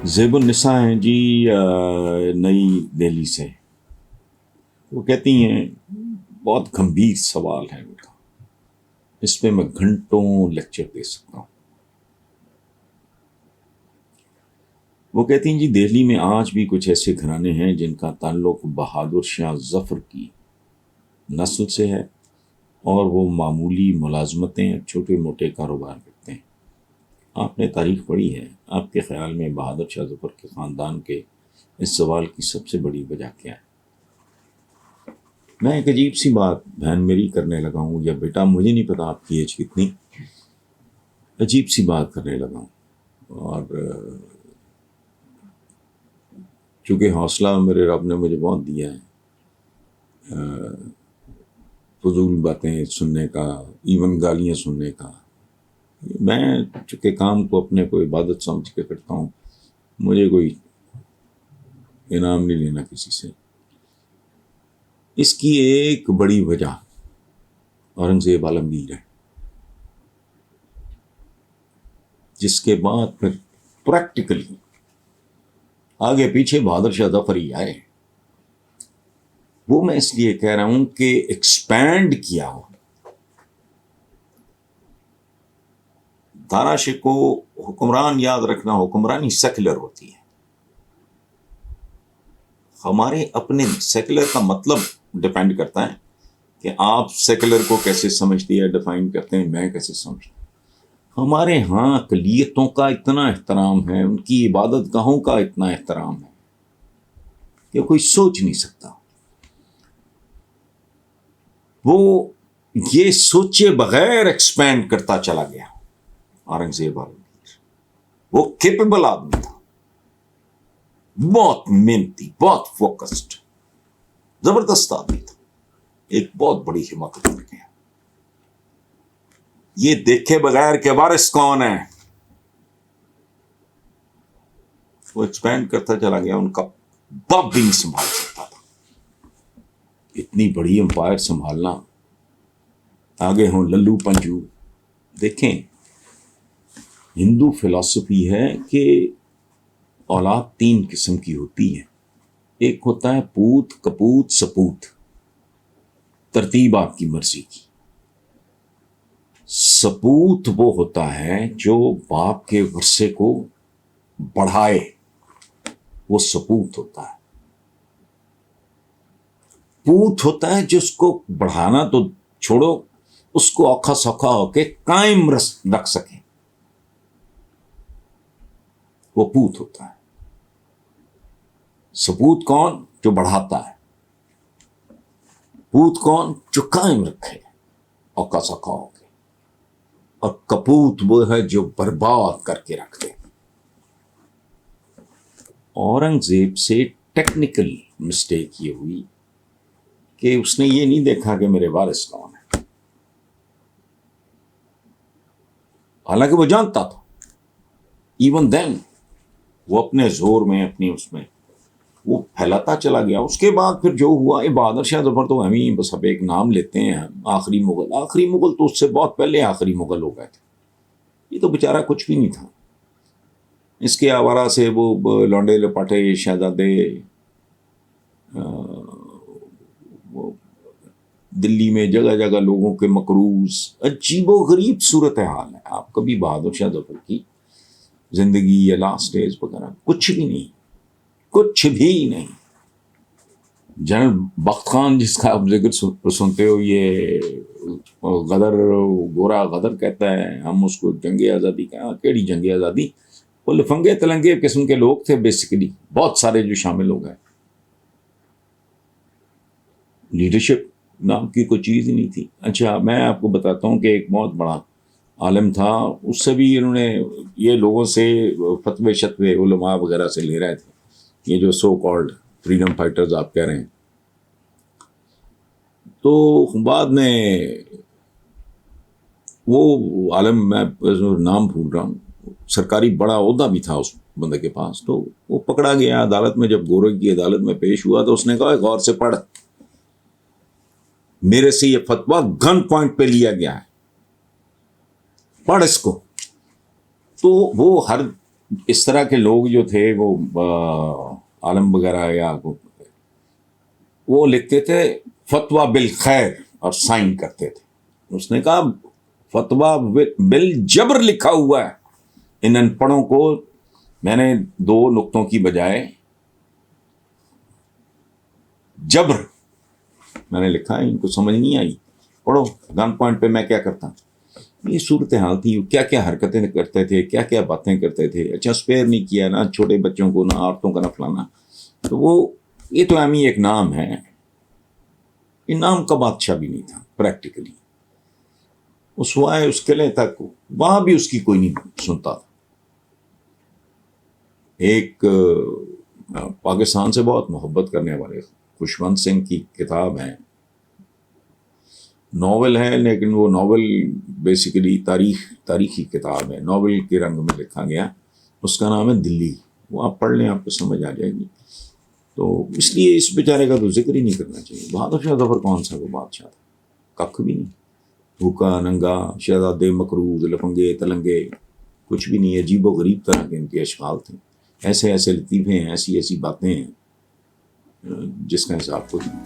زیب النساء ہیں جی نئی دہلی سے. وہ کہتی ہیں بہت گمبھیر سوال ہے ان کا، اس پہ میں گھنٹوں لیکچر دے سکتا ہوں. وہ کہتی ہیں جی دہلی میں آج بھی کچھ ایسے گھرانے ہیں جن کا تعلق بہادر شاہ ظفر کی نسل سے ہے، اور وہ معمولی ملازمتیں چھوٹے موٹے کاروبار کرتے ہیں. آپ نے تاریخ پڑھی ہے، آپ کے خیال میں بہادر شاہ ظفر کے خاندان کے اس سوال کی سب سے بڑی وجہ کیا ہے؟ میں ایک عجیب سی بات بہن میری کرنے لگا ہوں، یا بیٹا مجھے نہیں پتا آپ کی ایج کتنی، عجیب سی بات کرنے لگا ہوں. اور چونکہ حوصلہ میرے رب نے مجھے بہت دیا ہے فضول باتیں سننے کا، ایون گالیاں سننے کا. میں چونکہ کام کو اپنے کو عبادت سمجھ کے کرتا ہوں، مجھے کوئی انعام نہیں لینا کسی سے. اس کی ایک بڑی وجہ اورنگزیب عالمگیر ہے، جس کے بعد پھر پریکٹیکلی آگے پیچھے بہادر شاہ ظفر ہی آئے. وہ میں اس لیے کہہ رہا ہوں کہ ایکسپینڈ کیا ہو. تاراشے کو حکمران یاد رکھنا، حکمرانی سیکولر ہوتی ہے. ہمارے اپنے سیکولر کا مطلب ڈیپینڈ کرتا ہے کہ آپ سیکولر کو کیسے سمجھتے ہیں، ڈیفائن کرتے ہیں، میں کیسے سمجھتا ہوں. ہمارے ہاں اقلیتوں کا اتنا احترام ہے، ان کی عبادت گاہوں کا اتنا احترام ہے کہ کوئی سوچ نہیں سکتا. وہ یہ سوچے بغیر ایکسپینڈ کرتا چلا گیا. اورنگزیب عالمگیر وہ کیپیبل آدمی تھا، بہت محنتی، بہت فوکسڈ، زبردست آدمی تھا. ایک بہت بڑی ہمت کر گیا، یہ دیکھے بغیر کہ وارث کون ہے، وہ ایکسپینڈ کرتا چلا گیا. ان کا باپ بھی نہیں سنبھال سکتا تھا. اتنی بڑی امپائر سنبھالنا، آگے ہوں للو پنجو. دیکھیں ہندو فلسفی ہے کہ اولاد 3 قسم کی ہوتی ہے. ایک ہوتا ہے پوت، کپوت، سپوت، ترتیب آپ کی مرضی کی. سپوت وہ ہوتا ہے جو باپ کے ورثے کو بڑھائے، وہ سپوت ہوتا ہے. پوت ہوتا ہے جس کو بڑھانا تو چھوڑو، اس کو اوکھا سوکھا ہو کے قائم رکھ سکے، وہ پوت ہوتا ہے. سپوت کون؟ جو بڑھاتا ہے. پوت کون؟ جو قائم رکھے اوکھا سوکھا ہو کے. اور کپوت وہ ہے جو برباد کر کے رکھ دے. اورنگزیب سے ٹیکنیکل مسٹیک یہ ہوئی کہ اس نے یہ نہیں دیکھا کہ میرے وارث کون ہے، حالانکہ وہ جانتا تھا. ایون دین وہ اپنے زور میں، اپنی اس میں وہ پھیلاتا چلا گیا. اس کے بعد پھر جو ہوا، بہادر شاہ ظفر تو ہم ہی بس اب ایک نام لیتے ہیں، آخری مغل. آخری مغل تو اس سے بہت پہلے آخری مغل ہو گئے تھے. یہ تو بیچارہ کچھ بھی نہیں تھا. اس کے آوارہ سے وہ لونڈے لپاٹے شہزادے وہ دلی میں جگہ جگہ لوگوں کے مقروض، عجیب و غریب صورت حال ہے. آپ کبھی بہادر شاہ ظفر کی زندگی یا لاسٹ ڈیز وغیرہ کچھ بھی نہیں، کچھ بھی نہیں. جنرل بخت خان جس کا آپ ذکر سنتے ہو، یہ غدر، گورا غدر کہتا ہے، ہم اس کو جنگ آزادی کا، کیڑی جنگ آزادی، وہ لفنگے تلنگے قسم کے لوگ تھے بیسیکلی، بہت سارے جو شامل ہو گئے. لیڈرشپ نام کی کوئی چیز ہی نہیں تھی. اچھا میں آپ کو بتاتا ہوں کہ ایک بہت بڑا عالم تھا، اس سے بھی انہوں نے یہ لوگوں سے فتوے شتوے علماء وغیرہ سے لے رہے تھے، یہ جو سو کالڈ فریڈم فائٹرز آپ کہہ رہے ہیں. تو بعد میں وہ عالم، میں نام بھول رہا ہوں، سرکاری بڑا عہدہ بھی تھا اس بندے کے پاس. تو وہ پکڑا گیا عدالت میں، جب گورے کی عدالت میں پیش ہوا تو اس نے کہا غور سے پڑھ، میرے سے یہ فتویٰ گن پوائنٹ پہ لیا گیا ہے، پڑھ اس کو. تو وہ ہر اس طرح کے لوگ جو تھے وہ عالم وغیرہ یا وہ لکھتے تھے فتویٰ بالخیر اور سائن کرتے تھے. اس نے کہا فتویٰ بالجبر لکھا ہوا ہے. ان پڑھوں کو میں نے 2 نقطوں کی بجائے جبر میں نے لکھا ہے. ان کو سمجھ نہیں آئی. پڑھو گن پوائنٹ پہ میں کیا کرتا ہوں. یہ صورتحال تھی. کیا کیا حرکتیں کرتے تھے, کیا کیا باتیں کرتے تھے. اچھا اسپیئر نہیں کیا نہ چھوٹے بچوں کو, نہ عورتوں کا, نہ فلانا. تو وہ یہ تو اہمی ایک نام ہے. یہ نام کا بادشاہ بھی نہیں تھا پریکٹیکلی. اس وائے اس قلعے تک وہاں بھی اس کی کوئی نہیں سنتا تھا. ایک پاکستان سے بہت محبت کرنے والے خوشونت سنگھ کی کتاب ہے, ناول ہے, لیکن وہ ناول بیسیکلی تاریخی کتاب ہے, ناول کے رنگ میں لکھا گیا. اس کا نام ہے دلی. وہ آپ پڑھ لیں, آپ کو سمجھ آ جائے گی. تو اس لیے اس بیچارے کا تو ذکر ہی نہیں کرنا چاہیے. بہادر شاہ ظفر کون سا وہ بادشاہ تھا؟ ککھ بھی نہیں. بھوکا ننگا شہزادے مقروض لفنگے تلنگے کچھ بھی نہیں. عجیب و غریب طرح کے ان کے اشعار تھے. ایسے ایسے لطیفے ہیں, ایسی ایسی باتیں ہیں جس کا حساب کو نہیں.